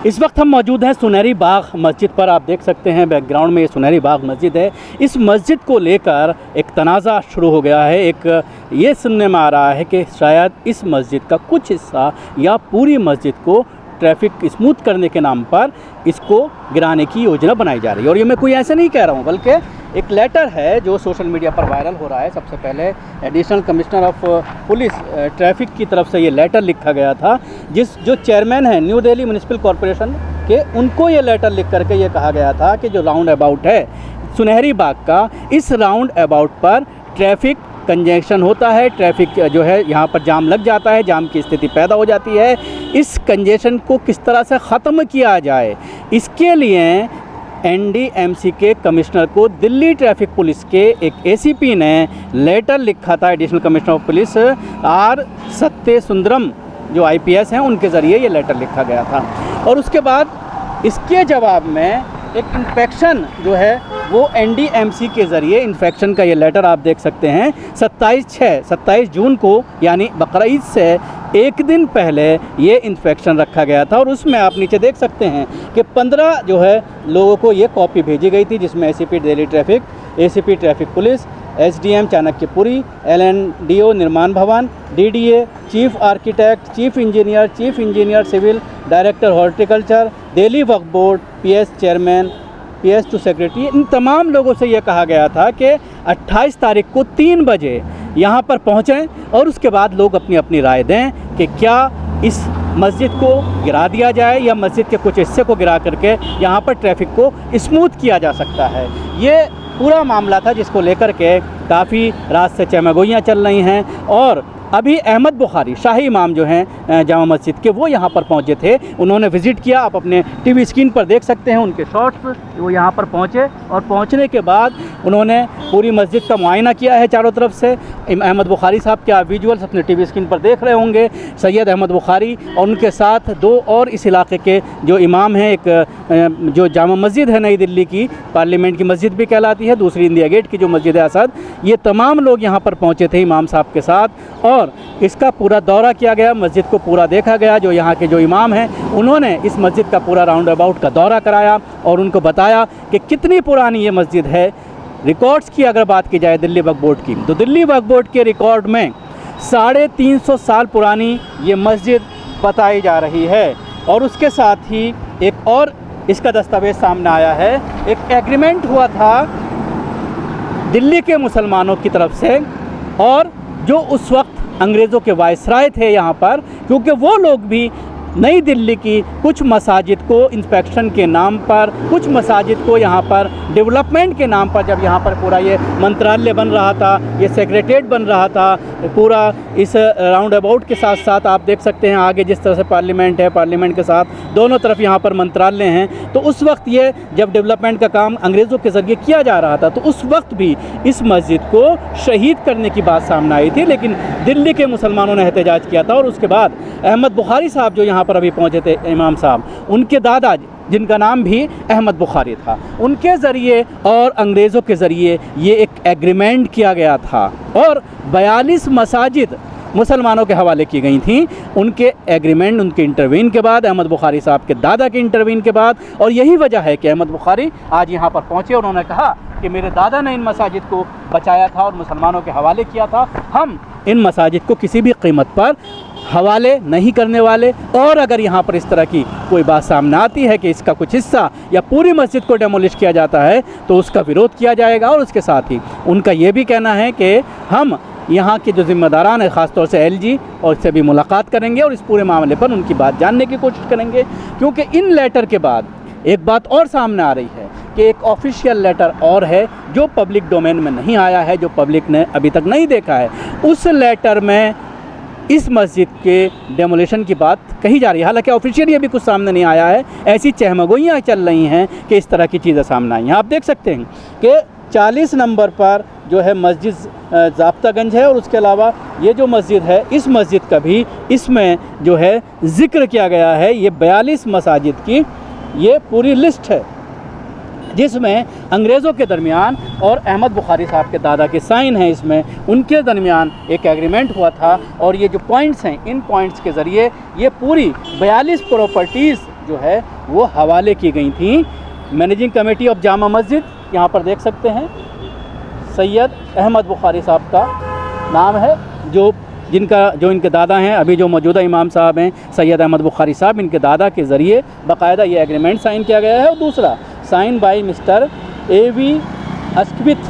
इस वक्त हम मौजूद हैं सुनहरी बाग मस्जिद पर। आप देख सकते हैं बैकग्राउंड में ये सुनहरी बाग मस्जिद है। इस मस्जिद को लेकर एक तनाज़ा शुरू हो गया है। ये सुनने में आ रहा है कि शायद इस मस्जिद का कुछ हिस्सा या पूरी मस्जिद को ट्रैफिक स्मूथ करने के नाम पर इसको गिराने की योजना बनाई जा रही है। और ये मैं कोई ऐसे नहीं कह रहा हूँ, बल्कि एक लेटर है जो सोशल मीडिया पर वायरल हो रहा है। सबसे पहले additional commissioner of police traffic की तरफ से ये लेटर लिखा गया था, जो चेयरमैन हैं न्यू दिल्ली म्यूनिसिपल कॉरपोरेशन के, उनको ये लेटर लिख करके ये कहा गया था कि जो राउंड अबाउट है सुनहरी बाग का, इस राउंड अबाउट पर ट्रैफिक कंजेशन होता है, ट्रैफिक जो है यहाँ पर जाम लग जाता है, जाम की स्थिति पैदा हो जाती है। इस कंजेशन को किस तरह से ख़त्म किया जाए, इसके लिए एनडीएमसी के कमिश्नर को दिल्ली ट्रैफिक पुलिस के एक एसीपी ने लेटर लिखा था। Additional commissioner of police R Satyasundaram जो आईपीएस हैं, उनके ज़रिए ये लेटर लिखा गया था। और उसके बाद इसके जवाब में एक इंस्पेक्शन जो है वो एनडीएमसी के ज़रिए इंस्पेक्शन का ये लेटर आप देख सकते हैं 27 जून को, यानी बकरीद से एक दिन पहले ये इंस्पेक्शन रखा गया था। और उसमें आप नीचे देख सकते हैं कि 15 जो है लोगों को ये कॉपी भेजी गई थी, जिसमें ACP Delhi traffic, ACP traffic police, SDM Chanakyapuri, LNDO Nirman Bhawan, DDA, chief architect, chief engineer civil, director horticulture, Delhi Waqf board, PS chairman, PS2 secretary, इन तमाम लोगों से यह कहा गया था कि 28 तारीख को 3 बजे यहाँ पर पहुँचें और उसके बाद लोग अपनी अपनी राय दें कि क्या इस मस्जिद को गिरा दिया जाए या मस्जिद के कुछ हिस्से को गिरा करके यहाँ पर ट्रैफिक को स्मूथ किया जा सकता है। ये पूरा मामला था जिसको लेकर के काफ़ी रात से चहमगोइयाँ चल रही हैं। और अभी अहमद बुखारी शाही इमाम जो हैं जामा मस्जिद के, वो यहाँ पर पहुँचे थे, उन्होंने विज़िट किया। आप अपने टीवी स्क्रीन पर देख सकते हैं उनके शॉट्स। वो यहाँ पर पहुँचे और पहुँचने के बाद उन्होंने पूरी मस्जिद का मुआयना किया है चारों तरफ से। अहमद बुखारी साहब के आप विजुअल्स अपने टीवी स्क्रीन पर देख रहे होंगे। सैयद अहमद बुखारी और उनके साथ 2 और इस इलाके के जो इमाम हैं, एक जो जामा मस्जिद है नई दिल्ली की, पार्लियामेंट की मस्जिद भी कहलाती है, दूसरी इंडिया गेट की जो मस्जिद है असद, ये तमाम लोग यहाँ पर पहुँचे थे इमाम साहब के साथ। और इसका पूरा दौरा किया गया, मस्जिद को पूरा देखा गया। जो यहाँ के जो इमाम हैं उन्होंने इस मस्जिद का पूरा राउंड अबाउट का दौरा कराया और उनको बताया कि कितनी पुरानी ये मस्जिद है। रिकॉर्ड्स की अगर बात की जाए दिल्ली वक्फ बोर्ड की, तो दिल्ली वक्फ बोर्ड के रिकॉर्ड में 350 साल पुरानी ये मस्जिद बताई जा रही है। और उसके साथ ही एक और इसका दस्तावेज़ सामने आया है। एक एग्रीमेंट हुआ था दिल्ली के मुसलमानों की तरफ से, और जो उस वक्त अंग्रेज़ों के वायसराय थे यहाँ पर, क्योंकि वो लोग भी नई दिल्ली की कुछ मसाजिद को इंस्पेक्शन के नाम पर, कुछ मसाजिद को यहाँ पर डेवलपमेंट के नाम पर, जब यहाँ पर पूरा ये मंत्रालय बन रहा था, ये सेक्रेटेरिएट बन रहा था, पूरा इस राउंड अबाउट के साथ साथ आप देख सकते हैं आगे जिस तरह से पार्लियामेंट है, पार्लियामेंट के साथ दोनों तरफ यहाँ पर मंत्रालय हैं। तो उस वक्त ये जब डेवलपमेंट का काम अंग्रेज़ों के ज़रिए किया जा रहा था, तो उस वक्त भी इस मस्जिद को शहीद करने की बात सामने आई थी, लेकिन दिल्ली के मुसलमानों ने एहतजाज किया था। और उसके बाद अहमद बुखारी साहब जो यहाँ पर अभी पहुँचे थे इमाम साहब, उनके दादा जिनका नाम भी अहमद बुखारी था, उनके ज़रिए और अंग्रेज़ों के ज़रिए ये एक एग्रीमेंट किया गया था और 42 मसाजिद मुसलमानों के हवाले की गई थी। उनके एग्रीमेंट, उनके इंटरवीन के बाद, अहमद बुखारी साहब के दादा के इंटरवीन के बाद। और यही वजह है कि अहमद बुखारी आज यहाँ पर पहुँचे। उन्होंने कहा कि मेरे दादा ने इन मसाजिद को बचाया था और मुसलमानों के हवाले किया था, हम इन मसाजिद को किसी भी कीमत पर हवाले नहीं करने वाले। और अगर यहाँ पर इस तरह की कोई बात सामने आती है कि इसका कुछ हिस्सा या पूरी मस्जिद को डेमोलिश किया जाता है, तो उसका विरोध किया जाएगा। और उसके साथ ही उनका ये भी कहना है कि हम यहाँ के जो ज़िम्मेदारान हैं, ख़ासतौर से LG, और इससे भी मुलाकात करेंगे और इस पूरे मामले पर उनकी बात जानने की कोशिश करेंगे। क्योंकि इन लेटर के बाद एक बात और सामने आ रही है कि एक ऑफिशियल लेटर और है जो पब्लिक डोमेन में नहीं आया है, जो पब्लिक ने अभी तक नहीं देखा है। उस लेटर में इस मस्जिद के डेमोलिशन की बात कही जा रही है। हालांकि ऑफिशियली अभी कुछ सामने नहीं आया है, ऐसी चहमगोइयाँ चल रही हैं कि इस तरह की चीज़ें सामने आई हैं। आप देख सकते हैं कि 40 नंबर पर जो है मस्जिद ज़ाब्तागंज है, और उसके अलावा ये जो मस्जिद है, इस मस्जिद का भी इसमें जो है ज़िक्र किया गया है। ये 42 मसाजिद की ये पूरी लिस्ट है, जिसमें अंग्रेज़ों के दरमियान और अहमद बुखारी साहब के दादा के साइन हैं। इसमें उनके दरमियान एक एग्रीमेंट हुआ था। और ये जो पॉइंट्स हैं, इन पॉइंट्स के ज़रिए ये पूरी 42 प्रॉपर्टीज़ जो है वो हवाले की गई थी। Managing committee of Jama Masjid यहाँ पर देख सकते हैं, सैयद अहमद बुखारी साहब का नाम है, जो इनके दादा हैं, अभी जो मौजूदा इमाम साहब हैं सैयद अहमद बुखारी साहब, इनके दादा के ज़रिए बाकायदा ये एग्रीमेंट साइन किया गया है। और दूसरा sign by mister A.V. Asquith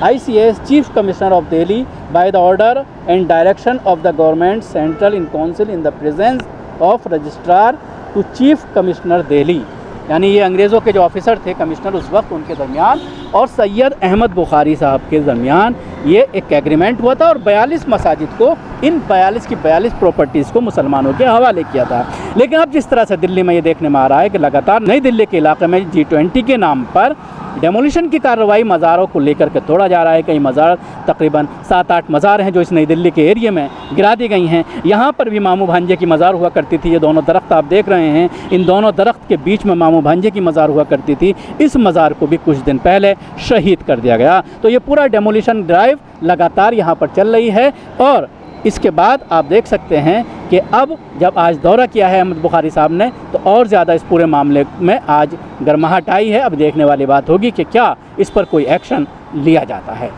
ICS chief commissioner of Delhi by the order and direction of the government central in council in the presence of registrar to chief commissioner Delhi. यानी ये अंग्रेज़ों के जो ऑफिसर थे कमिश्नर उस वक्त, उनके दरमियान और सैयद अहमद बुखारी साहब के दरमियान ये एक एग्रीमेंट हुआ था और 42 मसाजिद को, इन 42 की 42 प्रॉपर्टीज़ को मुसलमानों के हवाले किया था। लेकिन अब जिस तरह से दिल्ली में ये देखने में आ रहा है कि लगातार नई दिल्ली के इलाके में G20 के नाम पर डेमोलिशन की कार्रवाई मज़ारों को लेकर के तोड़ा जा रहा है। कई मज़ार, तकरीबन 7-8 मज़ार हैं जो इस नई दिल्ली के एरिया में गिरा दी गई हैं। यहाँ पर भी मामू भांजे की मज़ार हुआ करती थी। ये दोनों दरख्त आप देख रहे हैं, इन दोनों दरख्त के बीच में मामू भांजे की मज़ार हुआ करती थी। इस मज़ार को भी कुछ दिन पहले शहीद कर दिया गया। तो ये पूरा डेमोलिशन ड्राइव लगातार यहाँ पर चल रही है। और इसके बाद आप देख सकते हैं कि अब जब आज दौरा किया है अहमद बुखारी साहब ने, तो और ज़्यादा इस पूरे मामले में आज गर्माहट आई है। अब देखने वाली बात होगी कि क्या इस पर कोई एक्शन लिया जाता है।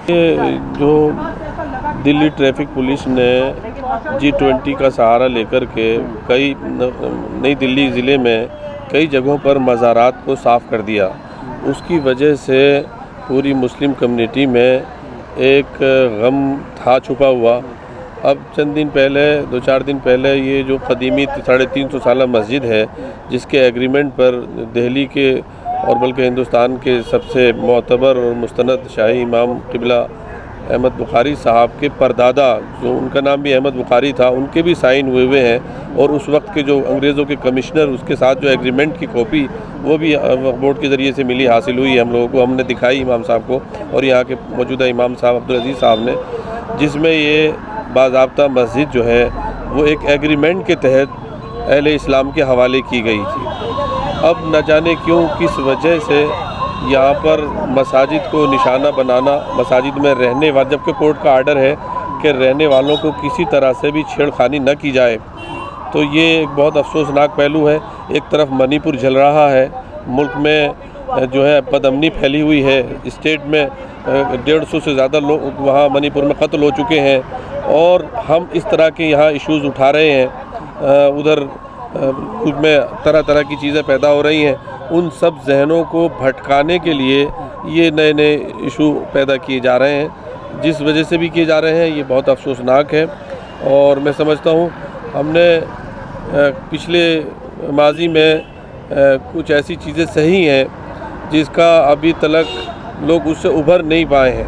जो दिल्ली ट्रैफिक पुलिस ने G20 का सहारा लेकर के कई नई दिल्ली ज़िले में कई जगहों पर मज़ारात को साफ़ कर दिया, उसकी वजह से पूरी मुस्लिम कम्युनिटी में एक गम था छुपा हुआ। अब चंद दिन पहले, 2-4 दिन पहले, ये जो कदीमी 350 साल मस्जिद है जिसके एग्रीमेंट पर दिल्ली के और बल्कि हिंदुस्तान के सबसे मोतबर और मुस्तनद शाही इमाम क़िबला अहमद बुखारी साहब के परदादा, जो उनका नाम भी अहमद बुखारी था, उनके भी साइन हुए हैं। और उस वक्त के जो अंग्रेज़ों के कमिश्नर, उसके साथ जो एग्रीमेंट की कॉपी वो भी बोर्ड के ज़रिए से मिली, हासिल हुई हम लोगों को, हमने दिखाई इमाम साहब को और यहाँ के मौजूदा इमाम साहब अब्दुल अजीज़ साहब ने, जिसमें ये बाज़ाब्ता मस्जिद जो है वो एक एग्रीमेंट के तहत अहले इस्लाम के हवाले की गई थी। अब न जाने क्यों, किस वजह से यहाँ पर मसाजिद को निशाना बनाना, मसाजिद में रहने वाले, जबकि कोर्ट का आर्डर है कि रहने वालों को किसी तरह से भी छेड़खानी न की जाए, तो ये एक बहुत अफसोसनाक पहलू है। एक तरफ मणिपुर जल रहा है, मुल्क में जो है बदअमनी फैली हुई है, स्टेट में 150 से ज़्यादा लोग वहाँ मणिपुर में कत्ल हो चुके हैं और हम इस तरह के यहाँ इश्यूज़ उठा रहे हैं। उधर मुल्क में तरह तरह की चीज़ें पैदा हो रही हैं, उन सब जहनों को भटकाने के लिए ये नए नए इशू पैदा किए जा रहे हैं। जिस वजह से भी किए जा रहे हैं ये बहुत अफसोसनाक है। और मैं समझता हूँ हमने पिछले माजी में कुछ ऐसी चीज़ें सही हैं जिसका अभी तक लोग उससे उभर नहीं पाए हैं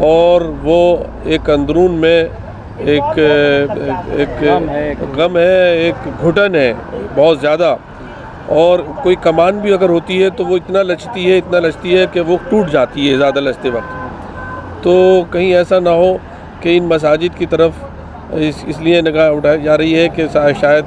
और वो एक अंदरून में एक गम है, एक घुटन है बहुत ज़्यादा। और कोई कमान भी अगर होती है तो वो इतना लचती है कि वो टूट जाती है ज़्यादा लचते वक्त। तो कहीं ऐसा ना हो कि इन मसाजिद की तरफ इसलिए निगाह उठाई जा रही है कि शायद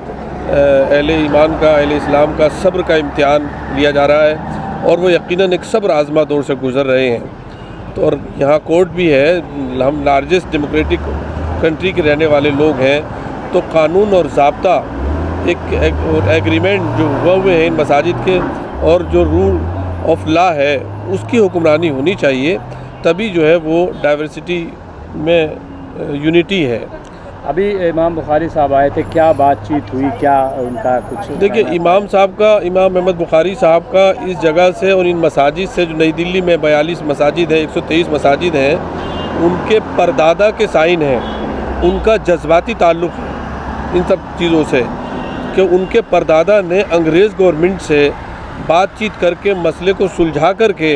अहले ईमान का, अहले इस्लाम का सब्र का इम्तिहान लिया जा रहा है और वो यकीनन एक सब्र आज़मा दौर से गुज़र रहे हैं। तो और यहाँ कोर्ट भी है, हम लार्जेस्ट डेमोक्रेटिक कंट्री के रहने वाले लोग हैं, तो कानून और ज़ाब्ता एक एग्रीमेंट जो हुए हैं इन मसाजिद के और जो रूल ऑफ लॉ है उसकी हुक्मरानी होनी चाहिए, तभी जो है वो डाइवर्सिटी में यूनिटी है। अभी इमाम बुखारी साहब आए थे, क्या बातचीत हुई, क्या उनका कुछ? देखिए, इमाम अहमद बुखारी साहब का इस जगह से और इन मसाजिद से, जो नई दिल्ली में 42 मसाजिद है, 123 मसाजिद हैं, उनके परदादा के साइन हैं, उनका जज्बाती ताल्लुक़ है इन सब चीज़ों से कि उनके परदादा ने अंग्रेज़ गवर्नमेंट से बातचीत करके मसले को सुलझा करके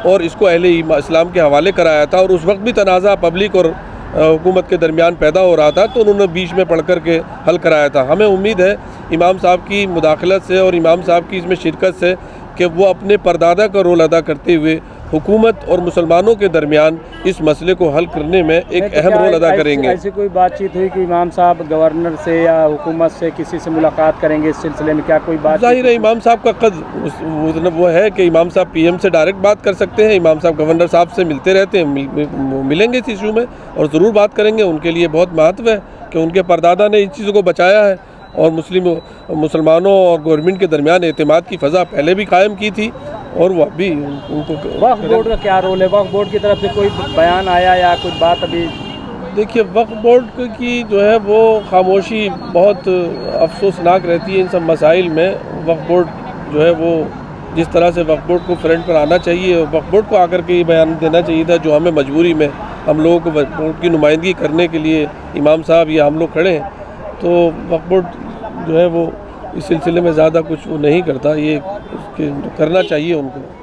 और इसको अहले इस्लाम के हवाले कराया था। और उस वक्त भी तनाज़ा पब्लिक और हुकूमत के दरमियान पैदा हो रहा था, तो उन्होंने बीच में पढ़ कर के हल कराया था। हमें उम्मीद है इमाम साहब की मुदाखलत से और इमाम साहब की इसमें शिरकत से कि वो अपने परदादा का रोल अदा करते हुए हुकूमत और मुसलमानों के दरमियान इस मसले को हल करने में एक अहम रोल अदा करेंगे। ऐसी कोई बातचीत हुई कि इमाम साहब गवर्नर से या हुकूमत से किसी से मुलाकात करेंगे इस सिलसिले में? क्या कोई बात? जाहिर है इमाम साहब का कद वो है कि इमाम साहब PM से डायरेक्ट बात कर सकते हैं। इमाम साहब गवर्नर साहब से मिलते रहते हैं, मिलेंगे इस इशू में और ज़रूर बात करेंगे। उनके लिए बहुत महत्व है कि उनके परदादा ने इन चीज़ों को बचाया है, और मुसलमानों और गवर्नमेंट के दरमियान एतमाद की फ़ज़ा पहले भी कायम की थी और वो अभी उनको वक्फ बोर्ड का क्या रोल है? वक्फ बोर्ड की तरफ से कोई बयान आया या कुछ बात अभी? देखिए, वक्फ बोर्ड की जो है वो खामोशी बहुत अफसोसनाक रहती है इन सब मसाइल में। वक्फ बोर्ड जो है वो जिस तरह से वक्फ बोर्ड को फ्रंट पर आना चाहिए, वक्फ बोर्ड को आकर के ये बयान देना चाहिए था जो हमें मजबूरी में हम लोगों को वक्फ बोर्ड की नुमाइंदगी करने के लिए इमाम साहब या हम लोग खड़े हैं, तो वक्फ बोर्ड जो है वो इस सिलसिले में ज़्यादा कुछ वो नहीं करता, ये करना चाहिए उनको।